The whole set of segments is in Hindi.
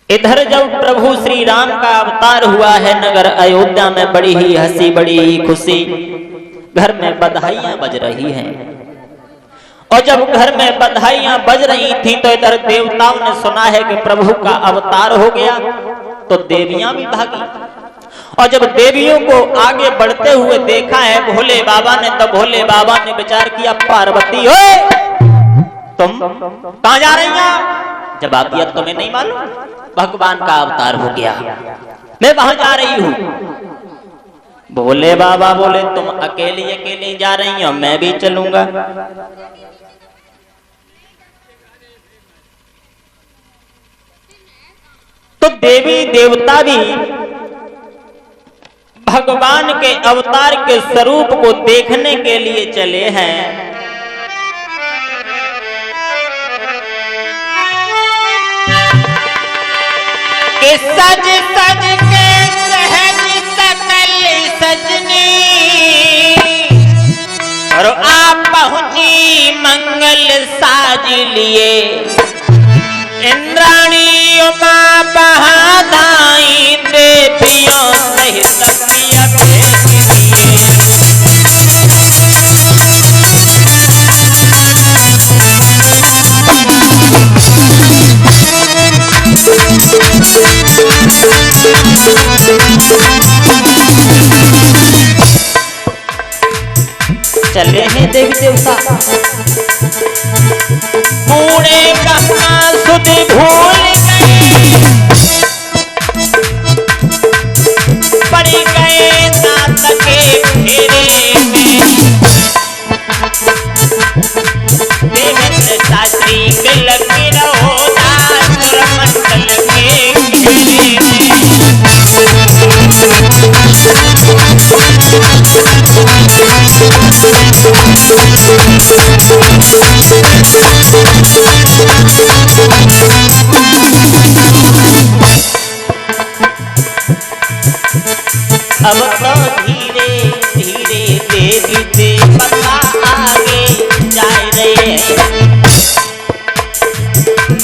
इधर जब प्रभु श्री राम का अवतार हुआ है नगर अयोध्या में, बड़ी ही हंसी बड़ी ही खुशी, घर में बधाइयां बज रही हैं। और जब घर में बधाइयां बज रही थी तो इधर देवताओं ने सुना है कि प्रभु का अवतार हो गया, तो देवियां भी भागी। और जब देवियों को आगे बढ़ते हुए देखा है भोले बाबा ने, तो भोले बाबा ने विचार किया, पार्वती ओए तुम कहां जा रही हो? जवाब दिया, तुम्हें नहीं मालूम भगवान का अवतार हो गया, मैं वहां जा रही हूं। भोले बाबा बोले, तुम अकेली अकेली जा रही हो, मैं भी चलूंगा। तो देवी देवता भी भगवान के अवतार के स्वरूप को देखने के लिए चले हैं। कि सज सज के सहज सकल सजनी, और आप पहुंची मंगल साज लिए। इंद्राणी उमा बहादाई देवियों सहित प्रिय चले हैं देवी देवता। कूड़े कहाँ सुध भूल गए, पड़ गए नाथ के फेरे में। देवेंद्र शास्त्री तिलक रहो दासुर मंडल के घेरे अब तो धीरे धीरे देवी देवता आगे जा रहे हैं।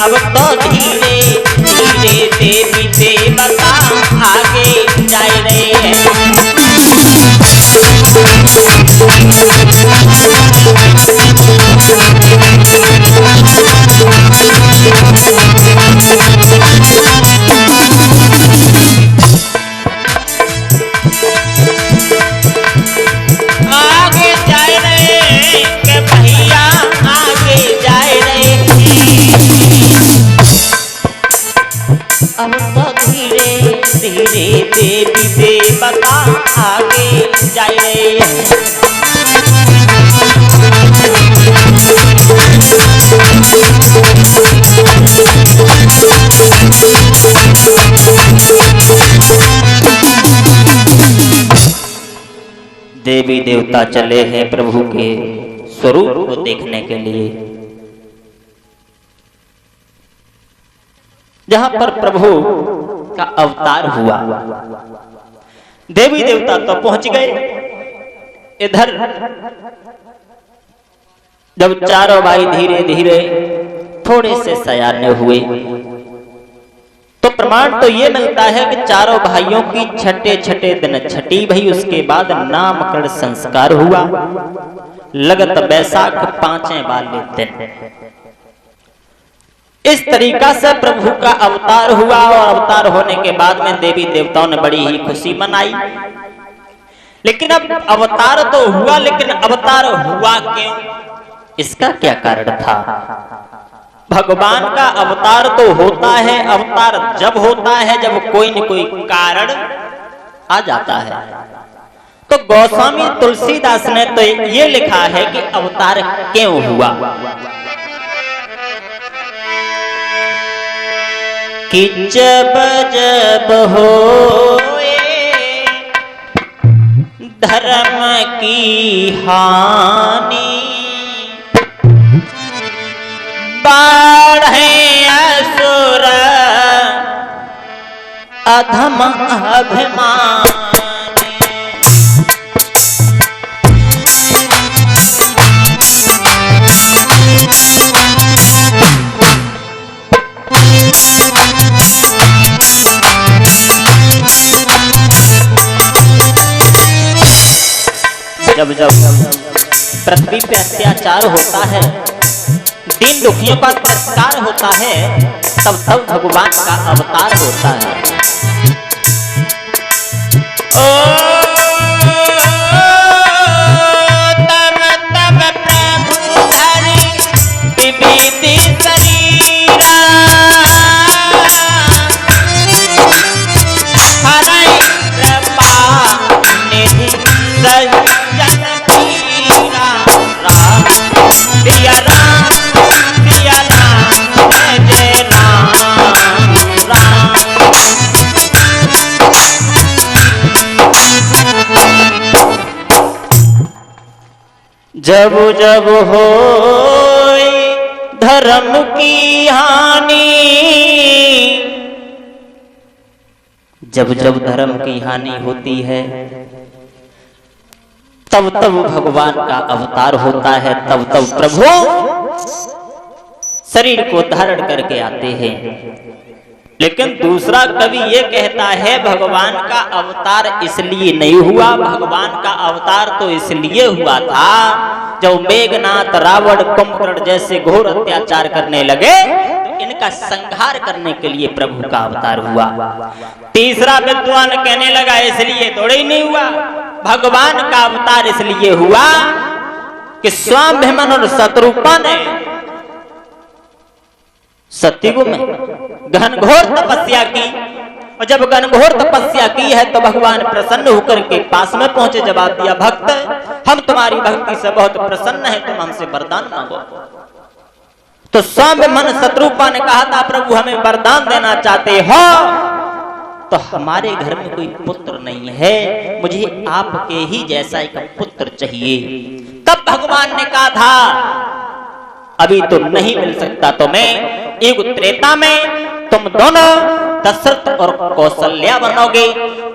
अब तो धीरे धीरे देवी देवता आगे जा रहे हैं। अब तो धीरे धीरे देवी देवता आगे जा रहे हैं। देवी देवता चले हैं प्रभु के स्वरूप को देखने के लिए, जहां पर प्रभु का अवतार हुआ। देवी देवता तो पहुंच गए। इधर जब चारों भाई धीरे धीरे थोड़े से सयाने हुए, तो प्रमाण तो ये मिलता है कि चारों भाइयों की छठे छठे दिन छठी भई, उसके बाद नामकरण संस्कार हुआ। लगत बैसाख 5 वाले दिन इस तरीका से प्रभु का अवतार हुआ। और अवतार होने के बाद में देवी देवताओं ने बड़ी ही खुशी मनाई। लेकिन अब अवतार तो हुआ, लेकिन अवतार हुआ क्यों, इसका क्या कारण था? भगवान का अवतार तो होता है, अवतार जब होता है जब कोई न कोई कारण आ जाता है। तो गोस्वामी तुलसीदास ने तो ये लिखा है कि अवतार क्यों हुआ। कि जब जब होए धर्म की हानि, बढ़े असुर अधम अभिमान। जब पृथ्वी पे अत्याचार होता है, दीन दुखियों का तिरस्कार होता है, तब तब भगवान का अवतार होता है। जब जब होए धर्म की हानि, जब जब धर्म की हानि होती है, तब तब भगवान का अवतार होता है, तब तब प्रभु शरीर को धारण करके आते हैं। लेकिन दूसरा कवि ये कहता है भगवान का अवतार इसलिए नहीं हुआ, भगवान का अवतार तो इसलिए हुआ था जब मेघनाथ रावण कुंभकर्ण जैसे घोर अत्याचार करने लगे तो इनका संहार करने के लिए प्रभु का अवतार हुआ। तीसरा विद्वान कहने लगा इसलिए थोड़े ही नहीं हुआ, भगवान का अवतार इसलिए हुआ कि स्वाभिमन और शत्रुपा ने सत्ययुग में घनघोर तपस्या की, और जब घनघोर तपस्या की है तो भगवान प्रसन्न होकर के पास में पहुंचे, जवाब दिया भक्त हम तुम्हारी भक्ति से बहुत प्रसन्न है, तुम हमसे वरदान मांगो। तो स्वाभिमन शत्रुपा ने कहा था प्रभु हमें वरदान देना चाहते हो तो हमारे घर में कोई पुत्र नहीं है, मुझे आपके ही जैसा एक पुत्र चाहिए। तब भगवान ने कहा था अभी तो नहीं मिल सकता तुम्हें, युग त्रेता में तुम दोनों दशरथ और कौशल्या बनोगे,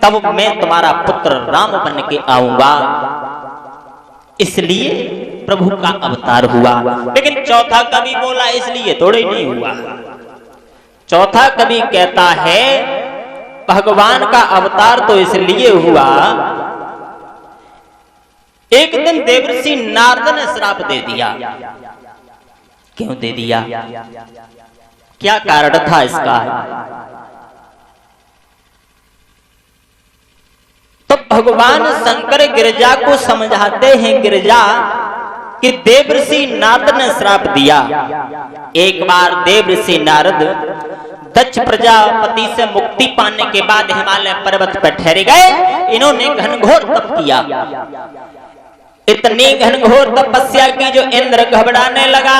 तब मैं तुम्हारा पुत्र राम बन के आऊंगा। इसलिए प्रभु का अवतार हुआ। लेकिन चौथा कवि बोला इसलिए थोड़े नहीं हुआ। चौथा कवि कहता है भगवान का अवतार तो इसलिए हुआ, एक दिन देवर्षि नारद ने श्राप दे दिया। क्यों दे दिया, क्या कारण था इसका? तो भगवान शंकर गिरिजा को समझाते हैं, गिरिजा कि देवर्षि नारद ने श्राप दिया। एक बार देवर्षि नारद दक्ष प्रजापति से मुक्ति पाने के बाद हिमालय पर्वत पर ठहरे गए। इन्होंने घनघोर तप किया, इतनी घनघोर तपस्या की जो इंद्र घबराने लगा।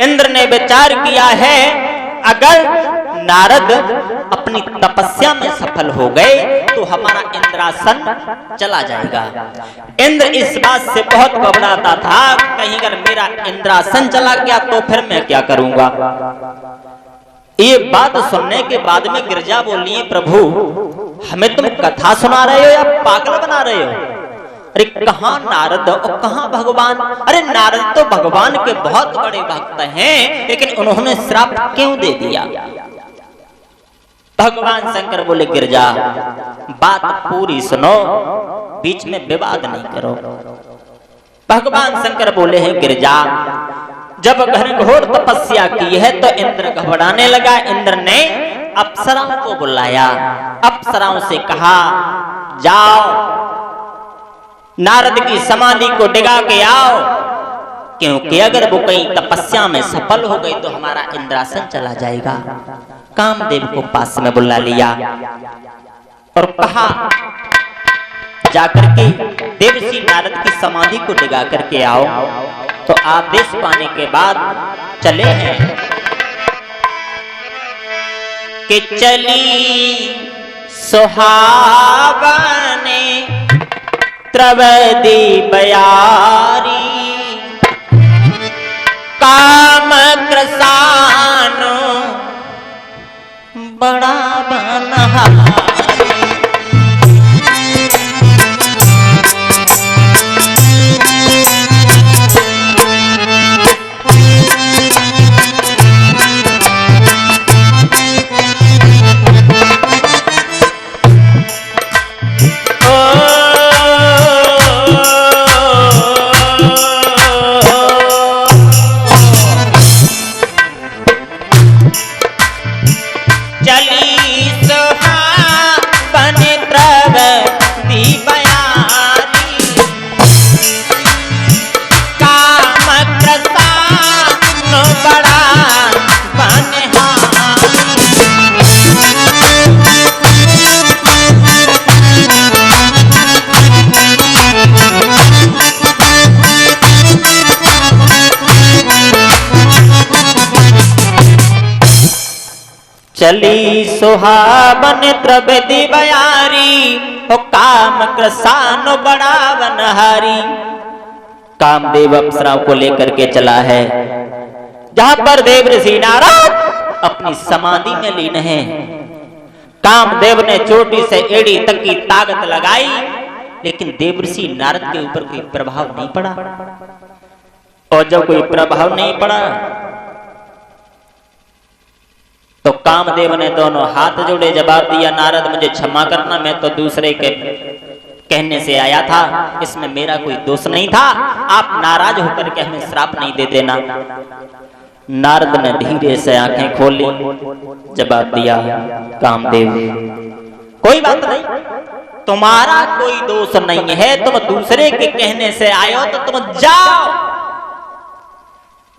इंद्र ने विचार किया है अगर नारद अपनी तपस्या में सफल हो गए तो हमारा इंद्रासन चला जाएगा। इंद्र इस बात से बहुत घबराता था, कहीं अगर मेरा इंद्रासन चला गया तो फिर मैं क्या करूंगा। ये बात सुनने के बाद में गिरिजा बोली है प्रभु हमें तुम कथा सुना रहे हो या पागल बना रहे हो? अरे कहाँ नारद और कहाँ भगवान? अरे नारद तो भगवान के बहुत बड़े भक्त हैं, लेकिन उन्होंने श्राप क्यों दे दिया? भगवान शंकर बोले गिरिजा बात पूरी सुनो, बीच में विवाद नहीं करो। भगवान शंकर बोले हैं गिरिजा जब घनघोर तपस्या की है तो इंद्र घबराने लगा। इंद्र ने अप्सराओं को बुलाया, अप्सराओं से कहा जाओ नारद की समाधि को डिगा के आओ, क्योंकि अगर वो कहीं तपस्या में सफल हो गई तो हमारा इंद्रासन चला जाएगा। कामदेव को पास में बुला लिया और कहा जाकर के देवर्षि नारद की समाधि को डिगा करके आओ। तो आदेश पाने के बाद चले हैं कि चली सुहावने त्रिवेदी बयारी, काम कृसानो बड़ा बनहारी। चली सुहावन द्रौपदी बयारी, काम प्रसान बड़ा चली सुहावन द्रौपदी बयारी, ओ काम कृसान बड़ा बनहारी। कामदेव अप्सराओं को लेकर के चला है जहां पर देव ऋषि नारद अपनी समाधि में लीन है। कामदेव ने चोटी से एड़ी तक की ताकत लगाई, लेकिन देव ऋषि नारद के ऊपर कोई प्रभाव नहीं पड़ा। और जब कोई प्रभाव नहीं पड़ा तो कामदेव ने दोनों हाथ जोड़े, जवाब दिया, नारद मुझे क्षमा करना, मैं तो दूसरे के कहने से आया था, इसमें मेरा कोई दोष नहीं था, आप नाराज होकर के हमें श्राप नहीं दे देना। नारद ने धीरे से आंखें खोली, जवाब दिया, कामदेव कोई बात नहीं, तुम्हारा कोई दोष नहीं है, तुम दूसरे के कहने से आए हो तो तुम जाओ।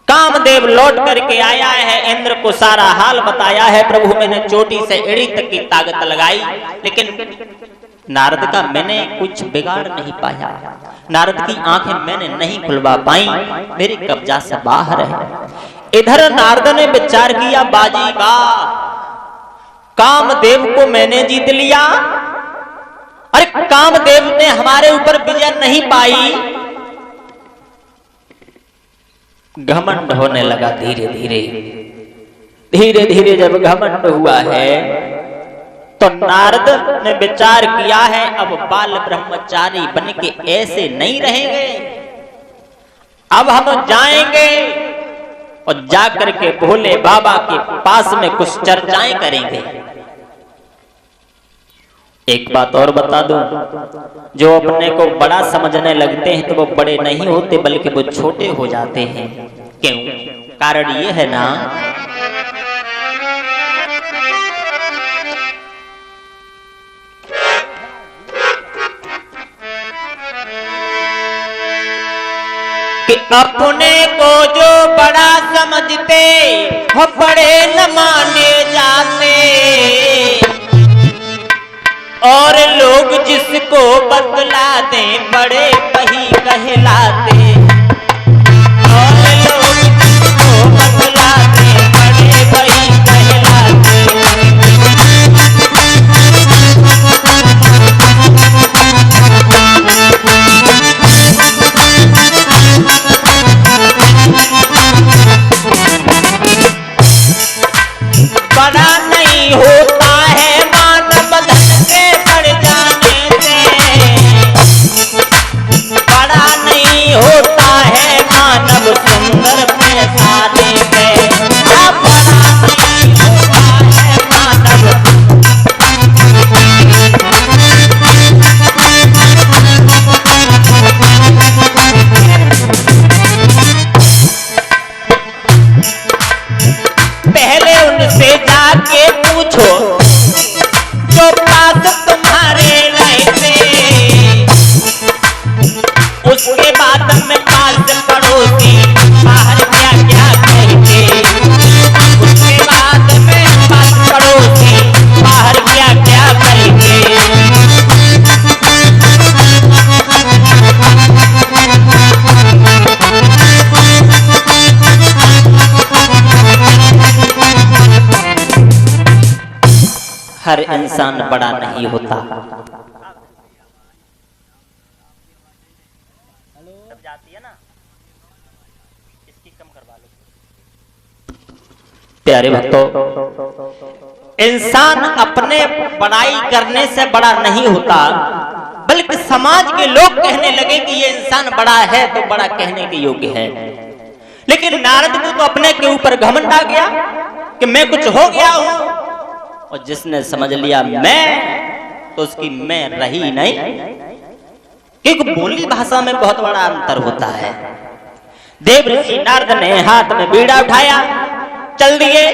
कामदेव लौट करके आया है, इंद्र को सारा हाल बताया है, प्रभु मैंने चोटी से एड़ी तक की ताकत लगाई, लेकिन नारद का मैंने कुछ बिगाड़ नहीं पाया, नारद की आंखें मैंने नहीं खुलवा पाई, मेरे कब्जा से बाहर है। इधर नारद ने विचार किया, बाजी बा, कामदेव को मैंने जीत लिया, अरे कामदेव ने हमारे ऊपर विजय नहीं पाई। घमंड होने लगा धीरे धीरे, धीरे धीरे जब घमंड हुआ है तो नारद ने विचार किया है, अब बाल ब्रह्मचारी बन के ऐसे नहीं रहेंगे, अब हम जाएंगे और जाकर के भोले बाबा के पास में कुछ चर्चाएं करेंगे। एक बात और बता दूं, जो अपने को बड़ा समझने लगते हैं तो वो बड़े नहीं होते बल्कि वो छोटे हो जाते हैं। क्यों? कारण ये है ना कि अपने को जो बड़ा समझते वो बड़े न माने जाते, और लोग जिसको बतला दें बड़े वही कहलाते, और लोग जिसको बतला दें बड़े वही कहलाते। बड़ा नहीं होता है मानव धन के बढ़ जाने से, बड़ा नहीं होता है मानव सुंदर पैसाने से, बड़ा नहीं होता है मानव। पहले उनसे जाके पूछो जो पास तुम्हारे रहते, उसके बाद में पास पड़ोसी बाहर क्या क्या कहते, उसके बाद में पास पड़ोसी बाहर क्या क्या कहते। हर इंसान बड़ा नहीं होता। प्यारे भक्तों, इंसान अपने बड़ाई करने से बड़ा नहीं होता, बल्कि समाज के लोग कहने लगे कि ये इंसान बड़ा है तो बड़ा कहने के योग्य है। लेकिन नारद को तो अपने के ऊपर घमंड आ गया कि मैं कुछ हो गया हूं, और जिसने समझ लिया मैं, तो उसकी मैं रही नहीं, क्योंकि बोली भाषा में बहुत बड़ा अंतर होता है। देव ऋषि नारद ने हाथ में बीड़ा उठाया, चल दिए।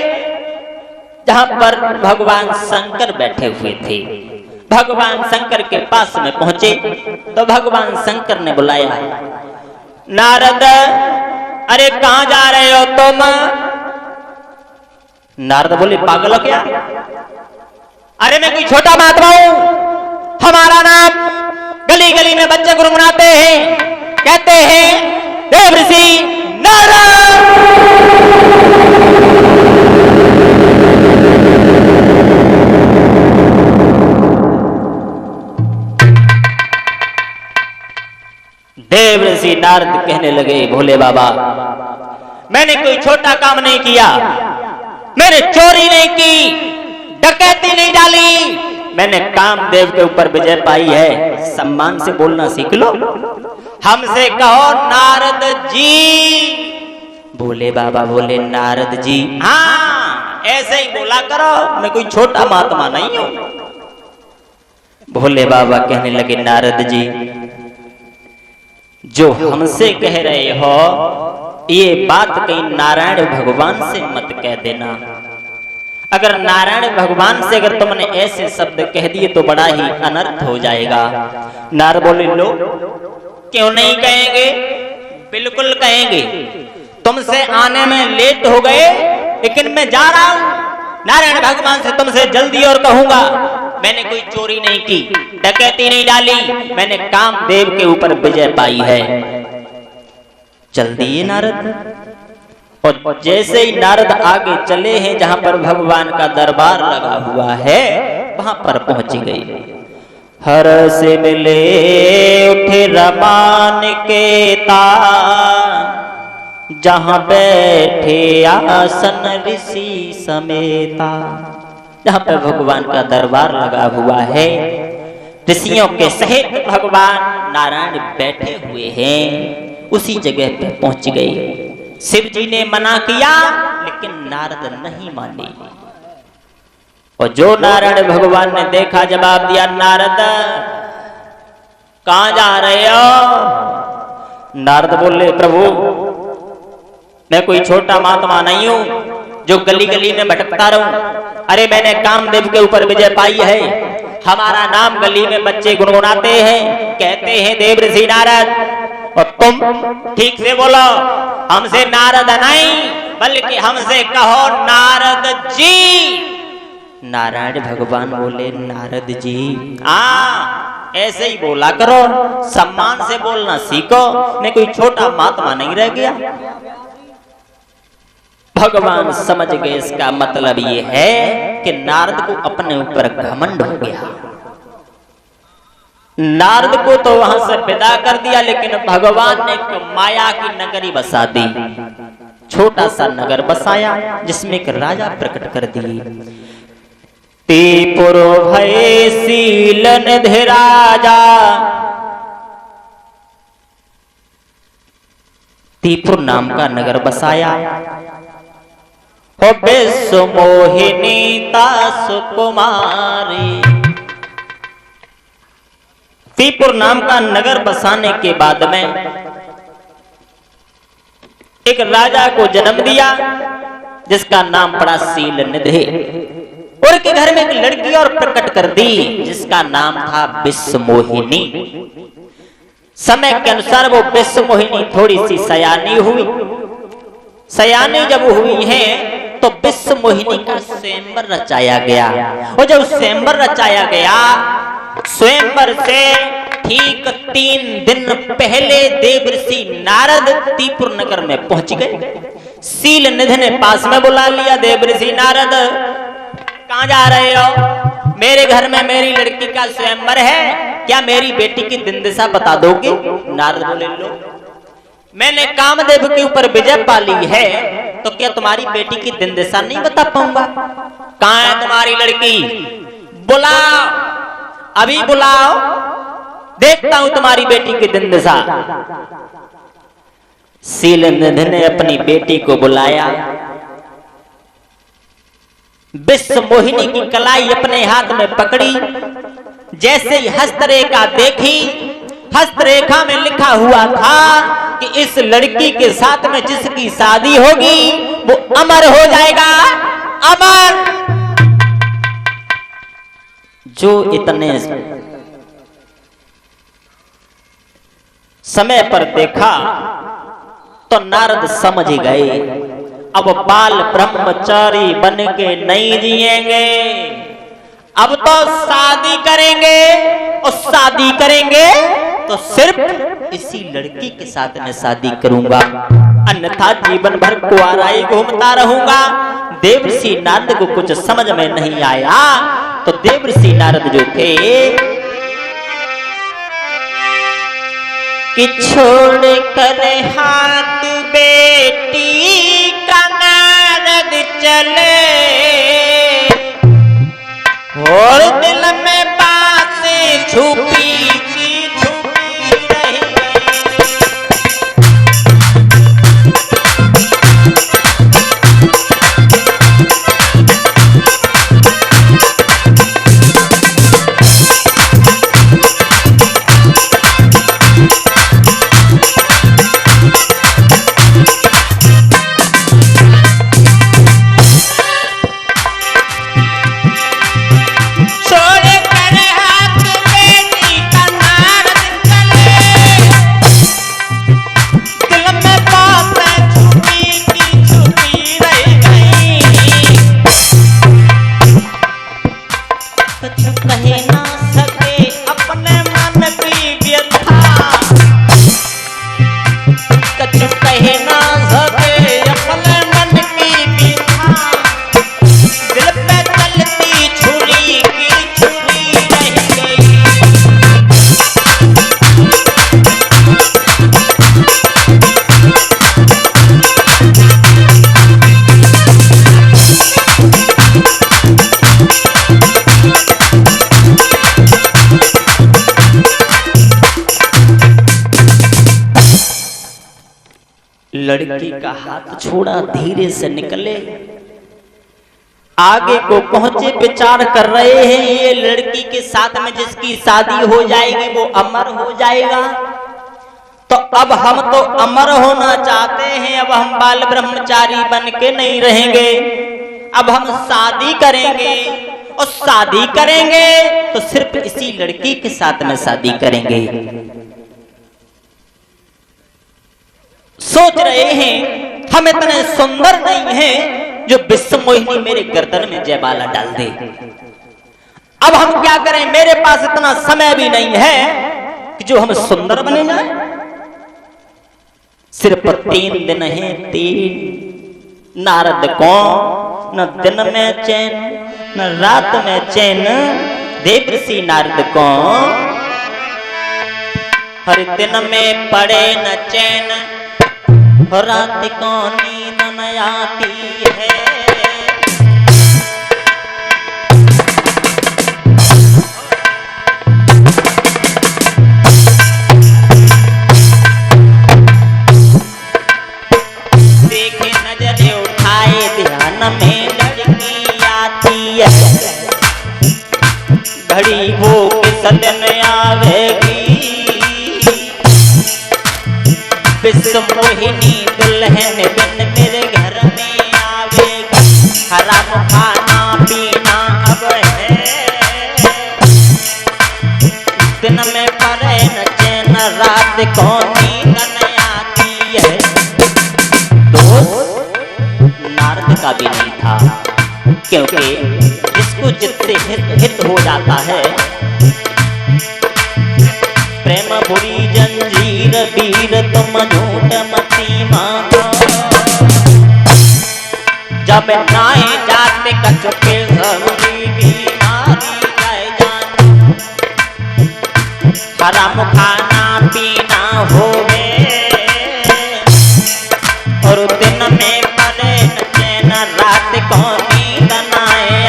जहां पर भगवान शंकर बैठे हुए थे। भगवान शंकर के पास में पहुंचे तो भगवान शंकर ने बुलाया, नारद, अरे कहां जा रहे हो तुम? नारद बोले, पागल हो क्या? अरे मैं कोई छोटा महात्मा हूं, हमारा नाम गली गली में बच्चे गुनगुनाते हैं, कहते हैं देवर्षि नारद। देवर्षि नारद कहने लगे, भोले बाबा, मैंने कोई छोटा काम नहीं किया, मैंने चोरी नहीं की, डकैती नहीं डाली, मैंने कामदेव के ऊपर विजय पाई है। सम्मान से बोलना सीख लो, हमसे कहो नारद जी। भोले बाबा बोले, नारद जी, हाँ ऐसे ही बोला करो, मैं कोई छोटा महात्मा नहीं हूं। भोले बाबा कहने लगे, नारद जी, जो हमसे कह रहे हो ये बात कहीं नारायण भगवान से मत कह देना। अगर नारायण भगवान से अगर तुमने ऐसे शब्द कह दिए तो बड़ा ही अनर्थ हो जाएगा। नारद बोले, लो, क्यों नहीं कहेंगे? बिल्कुल कहेंगे। तुमसे आने में लेट हो गए, लेकिन मैं जा रहा हूं नारायण भगवान से तुमसे जल्दी और कहूंगा, मैंने कोई चोरी नहीं की, डकैती नहीं डाली, मैंने कामदेव के ऊपर विजय पाई है। जल्दी नारद। और जैसे ही नारद आगे चले हैं जहां पर भगवान का दरबार लगा हुआ है, वहां पर पहुंच गए। हर से मिले उठे रमान के तार, जहां बैठे आसन ऋषि समेता। जहां पर भगवान का दरबार लगा हुआ है, ऋषियों के सहित भगवान नारायण बैठे हुए हैं, उसी जगह पे पहुंच गए। शिव जी ने मना किया, लेकिन नारद नहीं माने। और जो नारायण भगवान ने देखा, जवाब दिया, नारद कहां जा रहे हो? नारद बोले, प्रभु मैं कोई छोटा महात्मा नहीं हूं जो गली गली में भटकता रहूं। अरे मैंने कामदेव के ऊपर विजय पाई है, हमारा नाम गली में बच्चे गुनगुनाते हैं, कहते हैं देवर्षि नारद। और तुम ठीक से बोलो, हमसे नारद नहीं बल्कि हमसे कहो नारद जी। नारायण भगवान बोले, नारद जी, हाँ ऐसे ही बोला करो, सम्मान से बोलना सीखो, मैं कोई छोटा महात्मा नहीं रह गया। भगवान समझ गए इसका मतलब ये है कि नारद को अपने ऊपर घमंड हो गया। नारद को तो वहां से विदा कर दिया, लेकिन भगवान ने एक माया की नगरी बसा दी, छोटा सा नगर बसाया जिसमें एक राजा प्रकट कर दिए। त्रिपुर भय शील निधि राजा, त्रिपुर नाम का नगर बसाया। विश्व मोहिनी सुकुमारी। त्रिपुर नाम का नगर बसाने के बाद में एक राजा को जन्म दिया जिसका नाम पड़ा शील निधि। और के घर में एक लड़की और प्रकट कर दी जिसका नाम था विश्व मोहिनी। समय के अनुसार वो विश्व मोहिनी थोड़ी सी सयानी हुई। सयानी जब हुई है तो विश्व मोहिनी का स्वयंवर रचाया गया। और जब स्वयंवर रचाया गया, स्वयंवर से ठीक 3 दिन पहले देवर्षि नारद त्रिपुर नगर में पहुंच गए। शील निधि ने पास में बुला लिया, देवर्षि नारद कहां जा रहे हो? मेरे घर में मेरी लड़की का स्वयंवर है, क्या मेरी बेटी की दिन दिशा बता दोगे? नारद बोले, लो, मैंने कामदेव के ऊपर विजय पा ली है, तो क्या तुम्हारी बेटी की दिन दिशा नहीं बता पाऊंगा? कहां है तुम्हारी लड़की? बुलाओ, अभी बुलाओ, देखता हूं तुम्हारी बेटी की दिन दिशा। शील निधि ने अपनी बेटी को बुलाया। विश्व मोहिनी की कलाई अपने हाथ में पकड़ी। जैसे ही हस्तरेखा देखी, हस्तरेखा में लिखा हुआ था कि इस लड़की के साथ में जिसकी शादी होगी वो अमर हो जाएगा। अमर जो इतने समय पर देखा तो नारद समझ गए, अब बाल ब्रह्मचारी बन के नहीं जिएंगे, अब तो शादी करेंगे, और शादी करेंगे तो सिर्फ इसी लड़की के साथ में शादी करूंगा, अन्यथा जीवन भर कुंवाराई घूमता रहूंगा। देवर्षि नारद को कुछ समझ में नहीं आया, तो देवर्षि नारद जो थे कि छोड़ कर हाथ बेटी का नारद चले, और दिल में बातें छुपी की छुपी रही लड़की का हाथ छोड़ा, धीरे से निकले, आगे को पहुंचे, विचार कर रहे हैं ये लड़की के साथ में जिसकी शादी हो जाएगी वो अमर हो जाएगा, तो अब हम तो अमर होना चाहते हैं, अब हम बाल ब्रह्मचारी बन के नहीं रहेंगे, अब हम शादी करेंगे, और शादी करेंगे तो सिर्फ इसी लड़की के साथ में शादी करेंगे। सोच रहे हैं हम इतने सुंदर नहीं हैं जो विश्व मोहिनी मेरे गर्दन में जयमाला डाल दे, अब हम क्या करें, मेरे पास इतना समय भी नहीं है कि जो हम सुंदर बने जाएं। सिर्फ 3 दिन हैं, 3 नारद को न दिन में चैन न रात में चैन, देवर्षि नारद को हर दिन में पड़े न चैन, रात को नींद न आती है। देखे नजर उठाए ध्यान में लड़की आती है, घड़ी वो किस दिन आवेगी, विश्व मोहिनी दुल्हन बिन मेरे घर में आवेगी, हराम खाना पीना अब है, दिन में पड़े न चैन रात को नींद न आती है। दोस्त नारद का भी नहीं था, क्योंकि जिसको जिससे हित हो जाता है, प्रेम बुरी जंजीर वीर तुम झूठ मती मानो, जब नाए जाते कचुके जरूरी बीमारी जाए जान, हराम खाना पीना होवे, और दिन में पड़े न चैन रात को नींद न आए।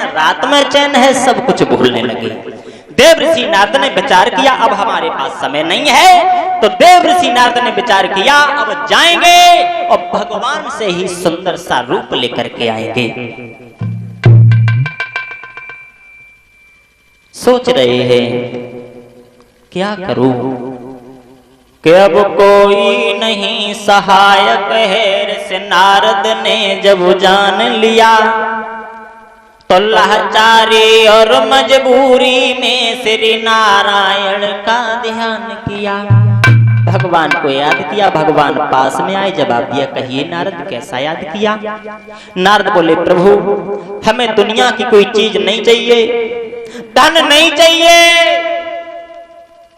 रात में चैन है, सब कुछ भूलने लगे। देव ऋषि नारद ने विचार किया अब हमारे पास समय नहीं है, तो देव ऋषि नारद ने विचार किया अब जाएंगे और भगवान से ही सुंदर सा रूप लेकर के आएंगे। सोच रहे हैं क्या करूं कि अब कोई नहीं सहायक है। ऋषि नारद ने जब जान लिया तो लाचारी और मजबूरी में श्री नारायण का ध्यान किया। भगवान को याद किया, भगवान पास में आए, जवाब दिया कहिए नारद कैसा याद किया। नारद बोले प्रभु हमें दुनिया की कोई चीज नहीं चाहिए, धन नहीं चाहिए,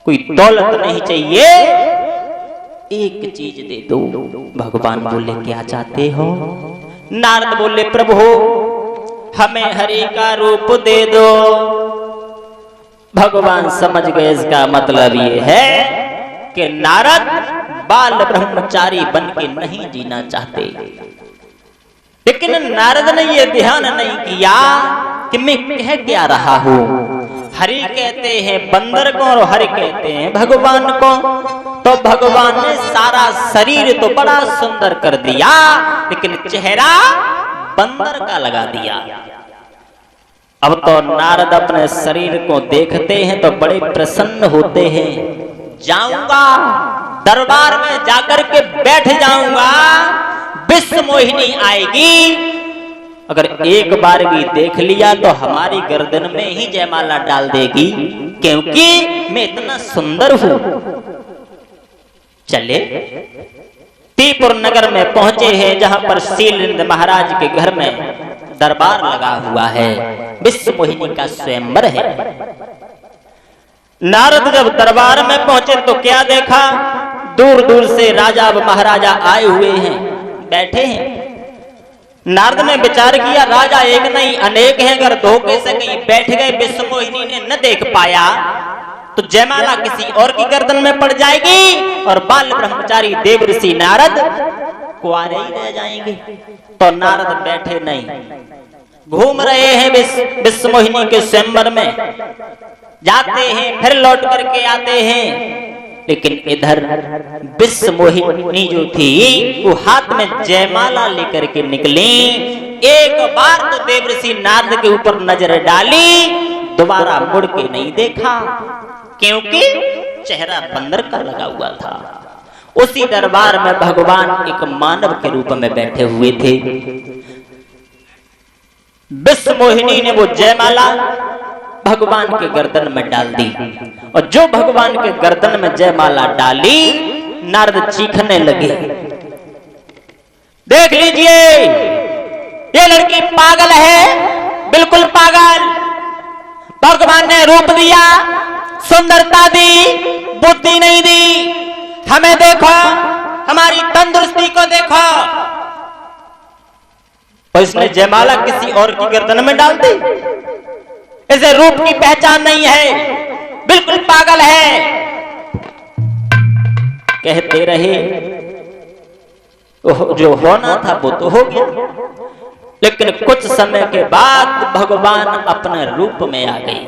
कोई दौलत नहीं चाहिए, एक चीज दे दो। भगवान बोले क्या चाहते हो। नारद बोले प्रभु हमें हरि का रूप दे दो। भगवान समझ गए इसका मतलब ये है कि नारद बाल ब्रह्मचारी बन के नहीं जीना चाहते। लेकिन नारद ने ये ध्यान नहीं किया कि मैं कह क्या रहा हूं। हरि कहते हैं बंदर को और हरि कहते हैं भगवान को, तो भगवान ने सारा शरीर तो बड़ा सुंदर कर दिया लेकिन चेहरा बंदर का लगा दिया। अब तो नारद अपने शरीर को देखते हैं तो बड़े प्रसन्न होते हैं। जाऊंगा दरबार में जाकर के बैठ जाऊंगा, विश्व मोहिनी आएगी, अगर एक बार भी देख लिया तो हमारी गर्दन में ही जयमाला डाल देगी, क्योंकि मैं इतना सुंदर हूं। चले तीपुर नगर में पहुंचे हैं जहां पर शीलेंद्र महाराज के घर में दरबार लगा हुआ है, विश्व मोहिनी का स्वयंवर है। नारद जब दरबार में पहुंचे तो क्या देखा, दूर दूर से राजा व महाराजा आए हुए हैं, बैठे हैं। नारद ने विचार किया राजा एक नहीं अनेक हैं, अगर धोखे से कहीं बैठ गए विश्व मोहिनी ने न देख पाया तो जयमाला किसी और की गर्दन में पड़ जाएगी और बाल ब्रह्मचारी देव ऋषि नारद कुंवारे ही रह जाएंगे। तो नारद बैठे नहीं, घूम रहे हैं विश्व मोहिनी के स्वयंवर में, जाते हैं फिर लौट करके आते हैं। लेकिन इधर विश्व मोहिनी जो थी वो हाथ में जयमाला लेकर के निकली। एक बार तो देव ऋषि नारद के ऊपर नजर डाली, दोबारा मुड़ के नहीं देखा, क्योंकि चेहरा बंदर का लगा हुआ था। उसी दरबार में भगवान एक मानव के रूप में बैठे हुए थे। विश्व मोहिनी ने वो जयमाला भगवान के गर्दन में डाल दी, और जो भगवान के गर्दन में जयमाला डाली नारद चीखने लगे, देख लीजिए ये लड़की पागल है, बिल्कुल पागल। भगवान ने रूप दिया, सुंदरता दी, बुद्धि नहीं दी। हमें देखो, हमारी तंदुरुस्ती को देखो, और इसने जयमाला किसी और की गर्दन में डाल दी। इसे रूप की पहचान नहीं है, बिल्कुल पागल है। कहते रहे, जो होना था वो तो हो गया। लेकिन कुछ समय के बाद भगवान अपने रूप में आ गए,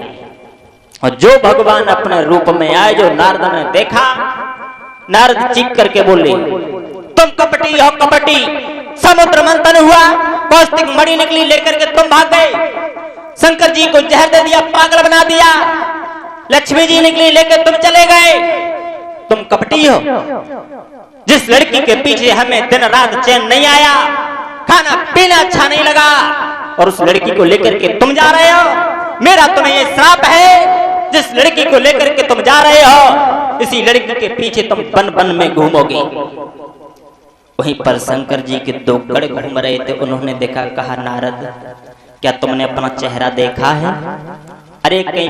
और जो भगवान अपने रूप में आए, जो नारद ने देखा, नारद चीख करके बोले तुम कपटी हो कपटी। समुद्र मंथन हुआ, कौस्तिक मणि निकली, लेकर के तुम भाग गए। शंकर जी को जहर दे दिया, पागल बना दिया। लक्ष्मी जी निकली, लेकर तुम चले गए। तुम कपटी हो। जिस लड़की के पीछे हमें दिन रात चैन नहीं आया, खाना पीना अच्छा नहीं लगा, और उस लड़की को लेकर के तुम जा रहे हो। मेरा तुम्हें ये श्राप है, जिस लड़की को लेकर के तुम जा रहे हो, इसी लड़की के पीछे तुम बन बन में घूमोगे। वहीं पर शंकर जी के दो गढ़ घूम रहे थे, उन्होंने देखा, कहा नारद क्या तुमने अपना चेहरा देखा है? अरे कहीं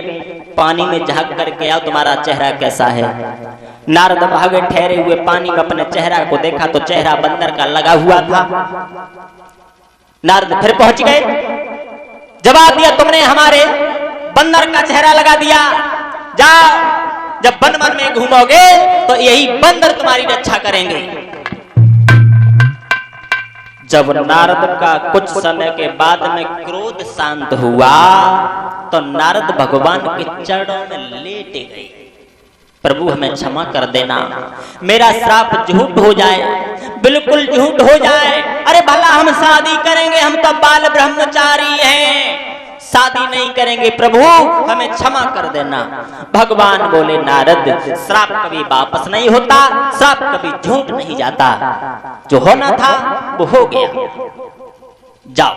पानी में झांक करके आओ, तुम्हारा चेहरा कैसा है। नारद भागे, ठहरे हुए पानी में अपने चेहरा को देखा तो चेहरा बंदर का लगा हुआ था। नारद फिर पहुंच गए, जवाब दिया तुमने हमारे बंदर का चेहरा लगा दिया। जाओ, जब वन वन में घूमोगे तो यही बंदर तुम्हारी रक्षा करेंगे। जब नारद का कुछ समय के बाद में क्रोध शांत हुआ तो नारद भगवान के चरणों में लेटे गए। प्रभु हमें क्षमा कर देना, मेरा श्राप झूठ हो जाए, बिल्कुल झूठ हो जाए। अरे भला हम शादी करेंगे, हम तो बाल ब्रह्मचारी हैं, शादी नहीं करेंगे, प्रभु हमें क्षमा कर देना। भगवान बोले नारद, श्राप कभी वापस नहीं होता, श्राप कभी झूठ नहीं जाता, जो होना था वो हो गया, जाओ।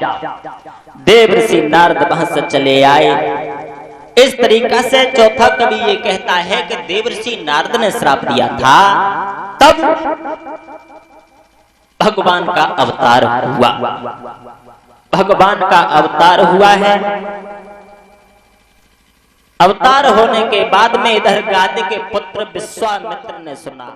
देवर्षि नारद वहां से चले आए। इस तरीका से चौथा कवि ये कहता है कि देवर्षि नारद ने श्राप दिया था, तब भगवान का अवतार हुआ, भगवान का अवतार हुआ है। अवतार होने के बाद में इधर गादी के पुत्र विश्वामित्र ने सुना,